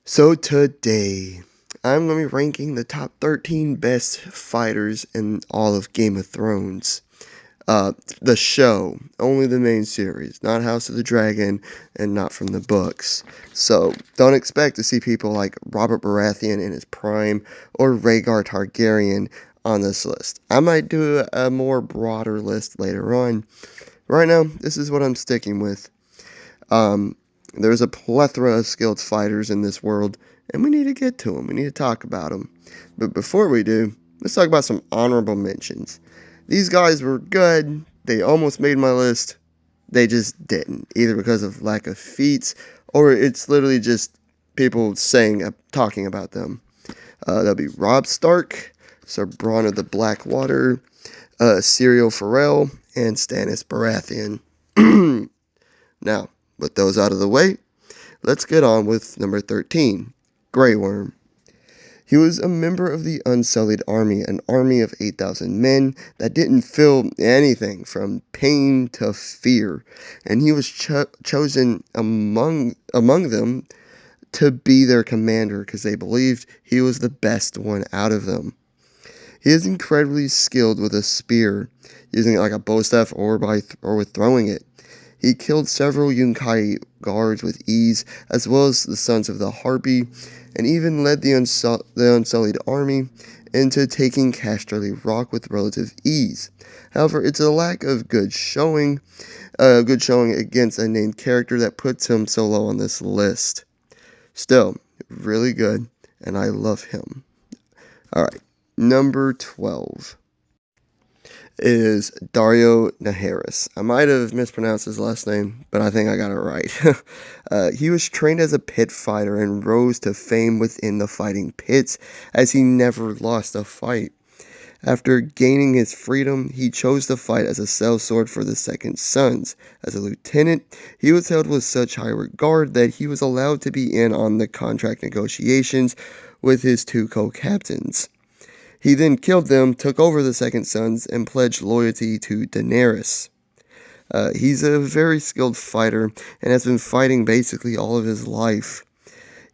So today, I'm going to be ranking the top 13 best fighters in all of Game of Thrones. The show, only the main series, not House of the Dragon and not from the books. So don't expect to see people like Robert Baratheon in his prime or Rhaegar Targaryen on this list. I might do a more broader list later on. Right now, this is what I'm sticking with. Um, there's a plethora of skilled fighters in this world, and we need to get to them. We need to talk about them. But before we do, let's talk about some honorable mentions. These guys were good. They almost made my list. They just didn't, either because of lack of feats or it's literally just people talking about them. That'll be Robb Stark, Sir Bronn of the Blackwater, Syrio Forel, and Stannis Baratheon. Now, with those out of the way, let's get on with number 13, Grey Worm. He was a member of the Unsullied Army, an army of 8,000 men that didn't feel anything from pain to fear, and he was chosen among them to be their commander because they believed he was the best one out of them. He is incredibly skilled with a spear, using it like a bow staff or with throwing it. He killed several Yunkai guards with ease, as well as the Sons of the Harpy, and even led the Unsullied army into taking Casterly Rock with relative ease. However, it's a lack of good showing against a named character that puts him so low on this list. Still, really good, and I love him. Alright, number 12 is Dario Naharis. I might have mispronounced his last name, but I think I got it right. He was trained as a pit fighter and rose to fame within the fighting pits as he never lost a fight. After gaining his freedom, he chose to fight as a sellsword for the Second Sons. As a lieutenant, he was held with such high regard that he was allowed to be in on the contract negotiations with his two co-captains. He then killed them, took over the Second Sons, and pledged loyalty to Daenerys. He's a very skilled fighter and has been fighting basically all of his life.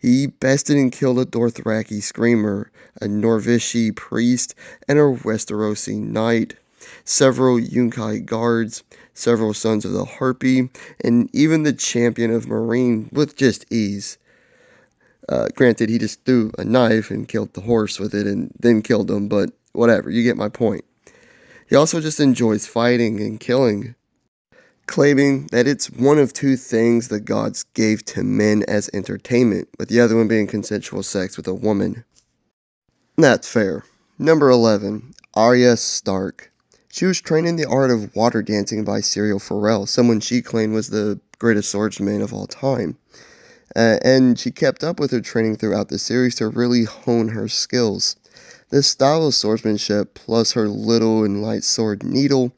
He bested and killed a Dothraki screamer, a Norvishi priest, and a Westerosi knight, several Yunkai guards, several Sons of the Harpy, and even the champion of Meereen with just ease. Granted, he just threw a knife and killed the horse with it and then killed him, but whatever, you get my point. He also just enjoys fighting and killing, claiming that it's one of two things the gods gave to men as entertainment, with the other one being consensual sex with a woman. That's fair. Number 11, Arya Stark. She was trained in the art of water dancing by Syrio Forel, someone she claimed was the greatest swordsman of all time. And she kept up with her training throughout the series to really hone her skills. This style of swordsmanship, plus her little and light sword needle,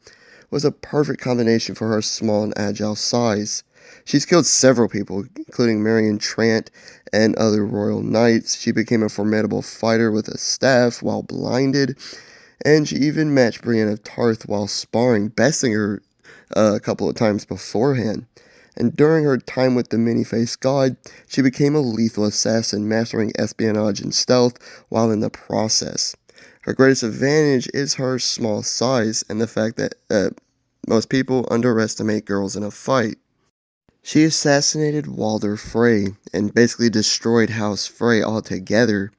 was a perfect combination for her small and agile size. She's killed several people, including Marion Trant and other royal knights. She became a formidable fighter with a staff while blinded, and she even matched Brienne of Tarth while sparring, besting her a couple of times beforehand. And during her time with the many-faced god, she became a lethal assassin, mastering espionage and stealth while in the process. Her greatest advantage is her small size and the fact that most people underestimate girls in a fight. She assassinated Walder Frey and basically destroyed House Frey altogether.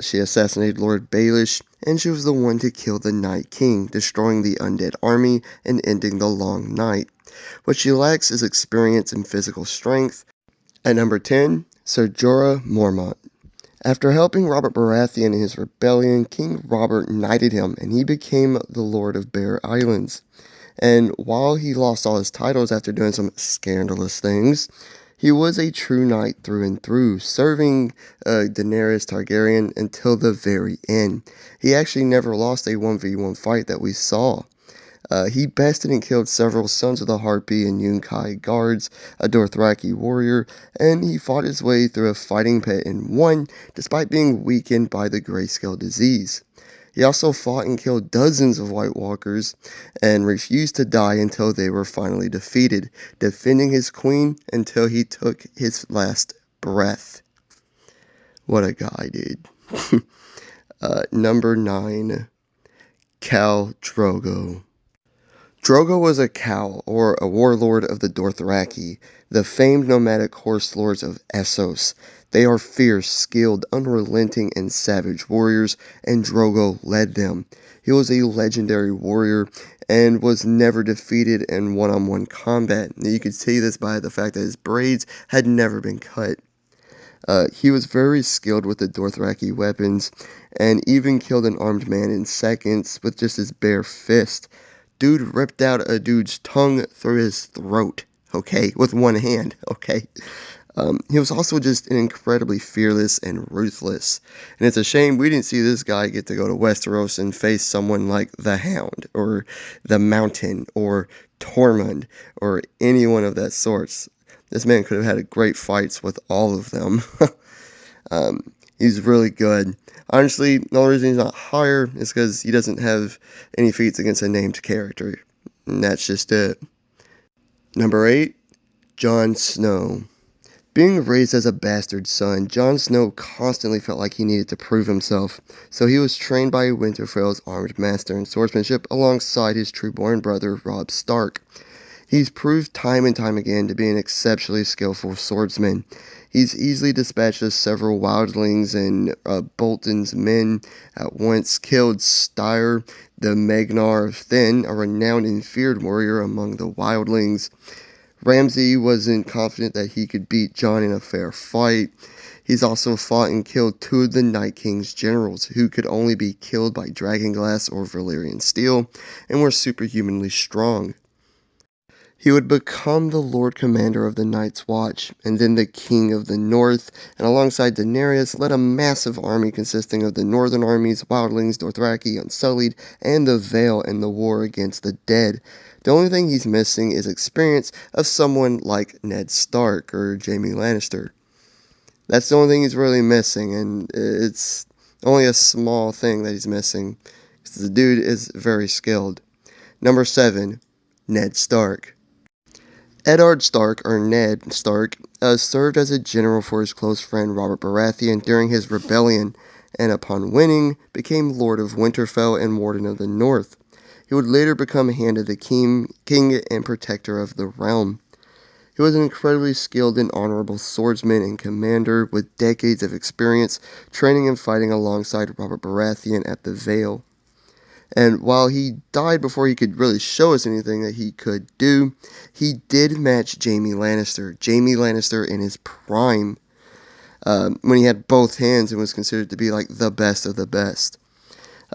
She assassinated Lord Baelish, and she was the one to kill the Night King, destroying the undead army and ending the Long Night. What she lacks is experience and physical strength. At number 10, Ser Jorah Mormont. After helping Robert Baratheon in his rebellion, King Robert knighted him, and he became the Lord of Bear Islands. And while he lost all his titles after doing some scandalous things, he was a true knight through and through, serving Daenerys Targaryen until the very end. He actually never lost a 1v1 fight that we saw. He bested and killed several Sons of the Harpy and Yunkai guards, a Dothraki warrior, and he fought his way through a fighting pit and won, despite being weakened by the grayscale disease. He also fought and killed dozens of White Walkers and refused to die until they were finally defeated, defending his queen until he took his last breath. What a guy, dude. Number 9, Khal Drogo. Drogo was a Khal, or a warlord of the Dothraki, the famed nomadic horse lords of Essos. They are fierce, skilled, unrelenting, and savage warriors, and Drogo led them. He was a legendary warrior and was never defeated in one-on-one combat. You could see this by the fact that his braids had never been cut. He was very skilled with the Dothraki weapons and even killed an armed man in seconds with just his bare fist. Dude ripped out a dude's tongue through his throat, okay, with one hand, okay. He was also just incredibly fearless and ruthless. And it's a shame we didn't see this guy get to go to Westeros and face someone like the Hound, or the Mountain, or Tormund, or anyone of that sorts. This man could have had great fights with all of them. He's really good. Honestly, the only reason he's not higher is because he doesn't have any feats against a named character. And that's just it. Number 8, Jon Snow. Being raised as a bastard son, Jon Snow constantly felt like he needed to prove himself, so he was trained by Winterfell's armed master in swordsmanship alongside his true-born brother, Robb Stark. He's proved time and time again to be an exceptionally skillful swordsman. He's easily dispatched several wildlings and Bolton's men at once, killed Styr, the Magnar of Thenn, a renowned and feared warrior among the wildlings. Ramsay wasn't confident that he could beat Jon in a fair fight. He's also fought and killed 2 of the Night King's generals, who could only be killed by dragonglass or Valyrian steel, and were superhumanly strong. He would become the Lord Commander of the Night's Watch, and then the King of the North, and alongside Daenerys led a massive army consisting of the Northern armies, Wildlings, Dothraki, Unsullied, and the Vale in the war against the dead. The only thing he's missing is experience of someone like Ned Stark or Jaime Lannister. That's the only thing he's really missing, and it's only a small thing that he's missing, because the dude is very skilled. Number 7, Ned Stark. Eddard Stark, or Ned Stark, served as a general for his close friend Robert Baratheon during his rebellion, and upon winning, became Lord of Winterfell and Warden of the North. He would later become Hand of the King and Protector of the Realm. He was an incredibly skilled and honorable swordsman and commander with decades of experience training and fighting alongside Robert Baratheon at the Vale. And while he died before he could really show us anything that he could do, he did match Jaime Lannister. Jaime Lannister in his prime, when he had both hands and was considered to be like the best of the best.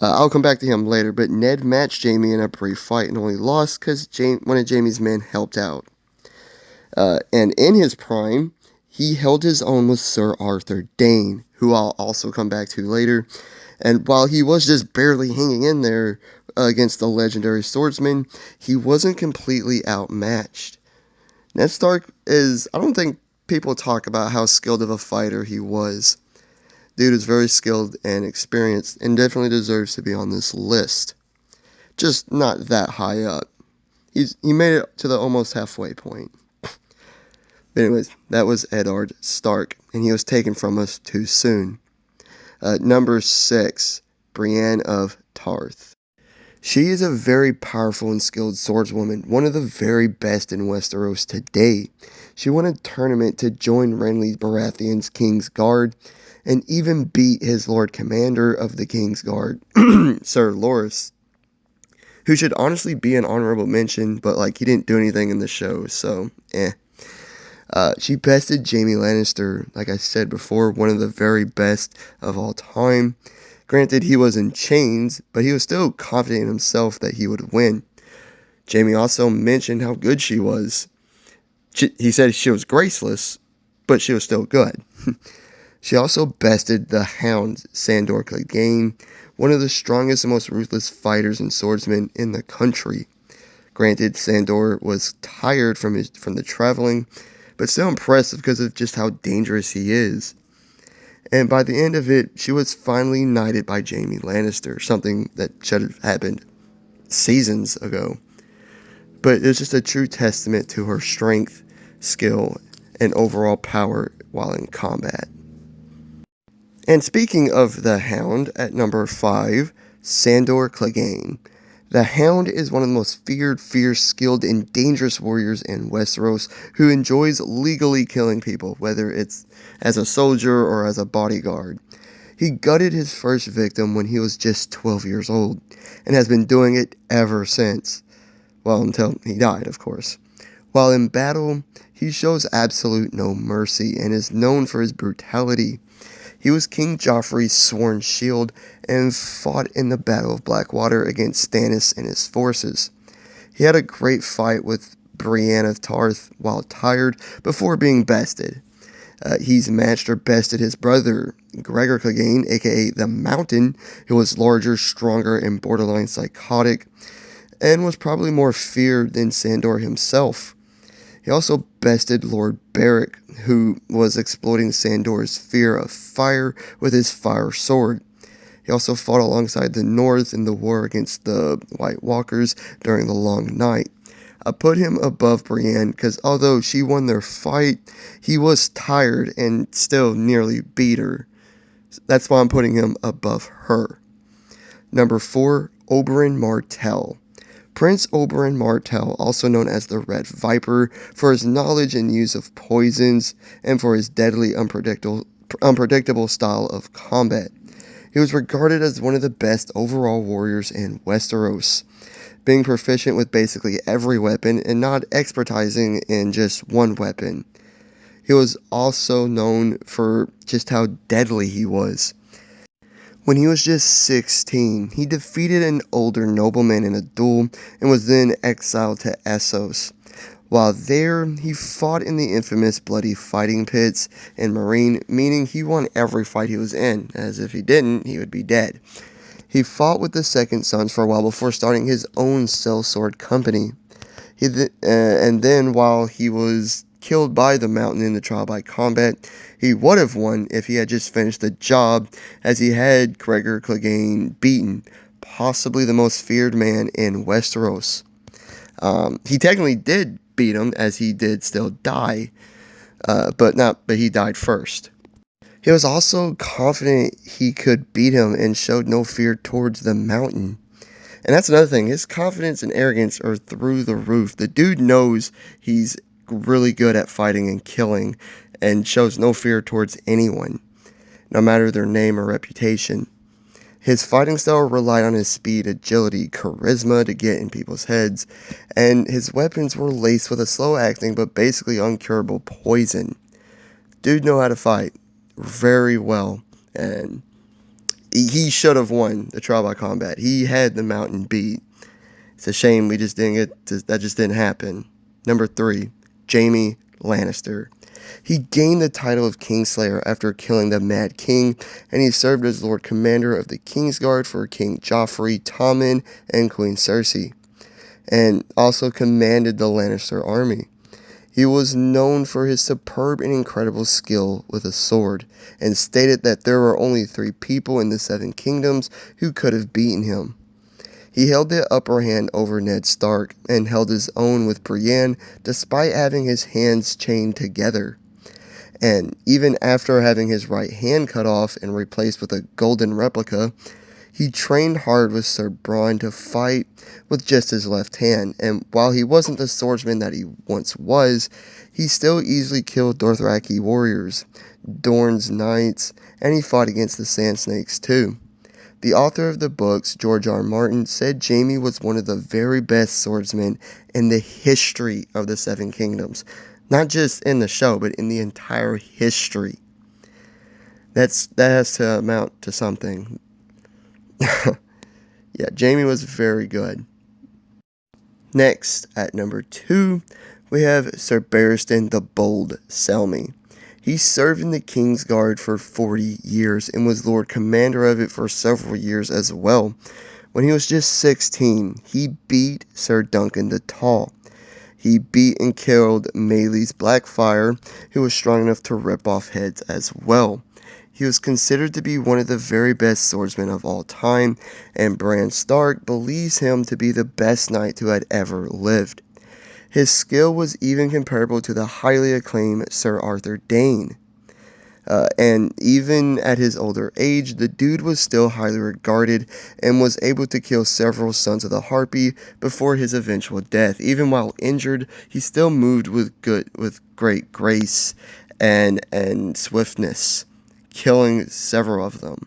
I'll come back to him later, but Ned matched Jaime in a brief fight and only lost because one of Jaime's men helped out. And in his prime, he held his own with Sir Arthur Dayne, who I'll also come back to later. And while he was just barely hanging in there against the legendary swordsman, he wasn't completely outmatched. Ned Stark I don't think people talk about how skilled of a fighter he was. Dude is very skilled and experienced and definitely deserves to be on this list. Just not that high up. He made it to the almost halfway point. But anyways, that was Eddard Stark, and he was taken from us too soon. Number 6, Brienne of Tarth. She is a very powerful and skilled swordswoman, one of the very best in Westeros today. She won a tournament to join Renly Baratheon's King's Guard, and even beat his Lord Commander of the King's Guard, Sir Loras, who should honestly be an honorable mention, but he didn't do anything in the show, so she bested Jaime Lannister, like I said before, one of the very best of all time. Granted, he was in chains, but he was still confident in himself that he would win. Jaime also mentioned how good she was. He said she was graceless, but she was still good. She also bested the Hound, Sandor Clegane, one of the strongest and most ruthless fighters and swordsmen in the country. Granted, Sandor was tired from the traveling, but still impressive because of just how dangerous he is. And by the end of it, she was finally knighted by Jaime Lannister, something that should have happened seasons ago. But it was just a true testament to her strength, skill, and overall power while in combat. And speaking of the Hound, at number 5, Sandor Clegane. The Hound is one of the most feared, fierce, skilled, and dangerous warriors in Westeros who enjoys legally killing people, whether it's as a soldier or as a bodyguard. He gutted his first victim when he was just 12 years old, and has been doing it ever since. Well, until he died, of course. While in battle, he shows absolute no mercy and is known for his brutality. He was King Joffrey's sworn shield and fought in the Battle of Blackwater against Stannis and his forces. He had a great fight with Brienne of Tarth while tired before being bested. He's matched or bested his brother, Gregor Clegane, aka the Mountain, who was larger, stronger, and borderline psychotic, and was probably more feared than Sandor himself. He also bested Lord Beric, who was exploiting Sandor's fear of fire with his fire sword. He also fought alongside the North in the war against the White Walkers during the Long Night. I put him above Brienne because although she won their fight, he was tired and still nearly beat her. That's why I'm putting him above her. Number 4, Oberyn Martell. Prince Oberyn Martell, also known as the Red Viper, for his knowledge and use of poisons and for his deadly, unpredictable style of combat. He was regarded as one of the best overall warriors in Westeros, being proficient with basically every weapon and not expertising in just one weapon. He was also known for just how deadly he was. When he was just 16, he defeated an older nobleman in a duel and was then exiled to Essos. While there, he fought in the infamous bloody fighting pits in Meereen, meaning he won every fight he was in, as if he didn't, he would be dead. He fought with the Second Sons for a while before starting his own sellsword company. And then, while he was killed by the Mountain in the trial by combat, he would have won if he had just finished the job, as he had Gregor Clegane beaten, possibly the most feared man in Westeros. He technically did beat him, as he did still die, but he died first. He was also confident he could beat him and showed no fear towards the Mountain. And that's another thing. His confidence and arrogance are through the roof. The dude knows he's really good at fighting and killing and shows no fear towards anyone, no matter their name or reputation. His fighting style relied on his speed, agility, charisma to get in people's heads, and his weapons were laced with a slow-acting but basically uncurable poison. Dude knew how to fight very well, and he should have won the trial by combat. He had the Mountain beat. It's a shame that just didn't happen. Number 3, Jaime Lannister. He gained the title of Kingslayer after killing the Mad King, and he served as Lord Commander of the Kingsguard for King Joffrey, Tommen, and Queen Cersei, and also commanded the Lannister army. He was known for his superb and incredible skill with a sword, and stated that there were only 3 people in the 7 kingdoms who could have beaten him. He held the upper hand over Ned Stark, and held his own with Brienne despite having his hands chained together. And even after having his right hand cut off and replaced with a golden replica, he trained hard with Sir Bronn to fight with just his left hand, and while he wasn't the swordsman that he once was, he still easily killed Dothraki warriors, Dorne's knights, and he fought against the Sand Snakes too. The author of the books, George R. Martin, said Jaime was one of the very best swordsmen in the history of the 7 Kingdoms. Not just in the show, but in the entire history. That has to amount to something. Yeah, Jaime was very good. Next, at number 2, we have Sir Barristan the Bold Selmy. He served in the Kingsguard for 40 years and was Lord Commander of it for several years as well. When he was just 16, he beat Sir Duncan the Tall. He beat and killed Maelys Blackfyre, who was strong enough to rip off heads as well. He was considered to be one of the very best swordsmen of all time, and Bran Stark believes him to be the best knight who had ever lived. His skill was even comparable to the highly acclaimed Sir Arthur Dane. And even at his older age, the dude was still highly regarded and was able to kill several sons of the Harpy before his eventual death. Even while injured, he still moved with great grace and swiftness, killing several of them.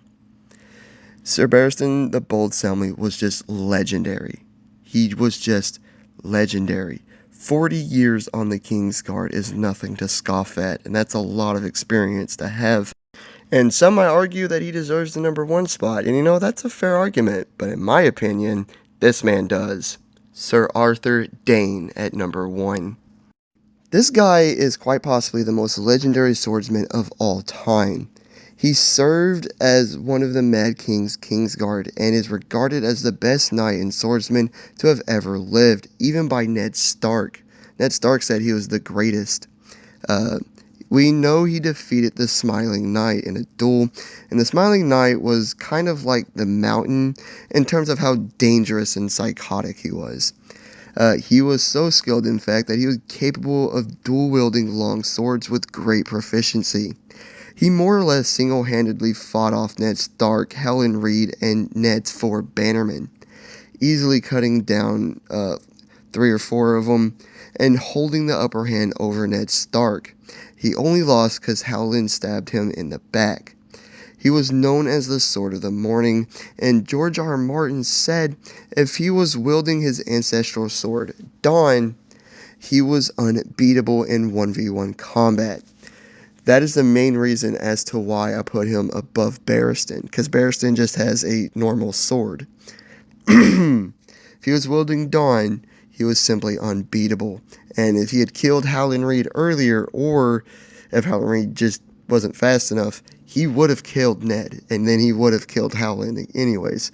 Sir Barristan the Bold Selmy was just legendary. He was just legendary. 40 years on the King's Guard is nothing to scoff at, and that's a lot of experience to have. And some might argue that he deserves the number one spot, and that's a fair argument, but in my opinion, this man does. Sir Arthur Dane at number one. This guy is quite possibly the most legendary swordsman of all time. He served as one of the Mad King's Kingsguard and is regarded as the best knight and swordsman to have ever lived, even by Ned Stark. Ned Stark said he was the greatest. We know he defeated the Smiling Knight in a duel, and the Smiling Knight was kind of like the Mountain in terms of how dangerous and psychotic he was. He was so skilled, in fact, that he was capable of dual-wielding long swords with great proficiency. He more or less single-handedly fought off Ned Stark, Helen Reed, and Ned's 4 bannermen, easily cutting down 3 or 4 of them and holding the upper hand over Ned Stark. He only lost because Howland stabbed him in the back. He was known as the Sword of the Morning, and George R. R. Martin said if he was wielding his ancestral sword, Dawn, he was unbeatable in 1v1 combat. That is the main reason as to why I put him above Barristan, because Barristan just has a normal sword. If he was wielding Dawn, he was simply unbeatable. And if he had killed Howland Reed earlier, or if Howland Reed just wasn't fast enough, he would have killed Ned, and then he would have killed Howland anyways.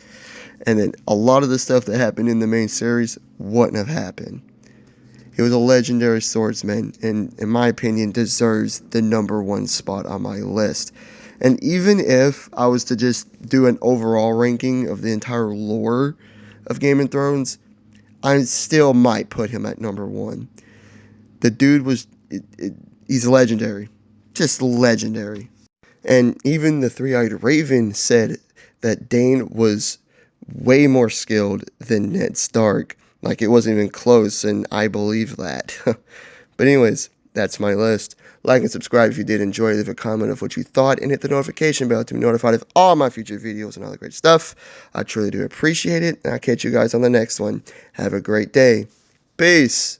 And then a lot of the stuff that happened in the main series wouldn't have happened. He was a legendary swordsman, and in my opinion, deserves the number one spot on my list. And even if I was to just do an overall ranking of the entire lore of Game of Thrones, I still might put him at number one. The dude was, he's legendary. Just legendary. And even the Three-Eyed Raven said that Dane was way more skilled than Ned Stark. Like, it wasn't even close, and I believe that. But anyways, that's my list. Like and subscribe if you did enjoy. Leave a comment of what you thought, and hit the notification bell to be notified of all my future videos and all the great stuff. I truly do appreciate it, and I'll catch you guys on the next one. Have a great day. Peace.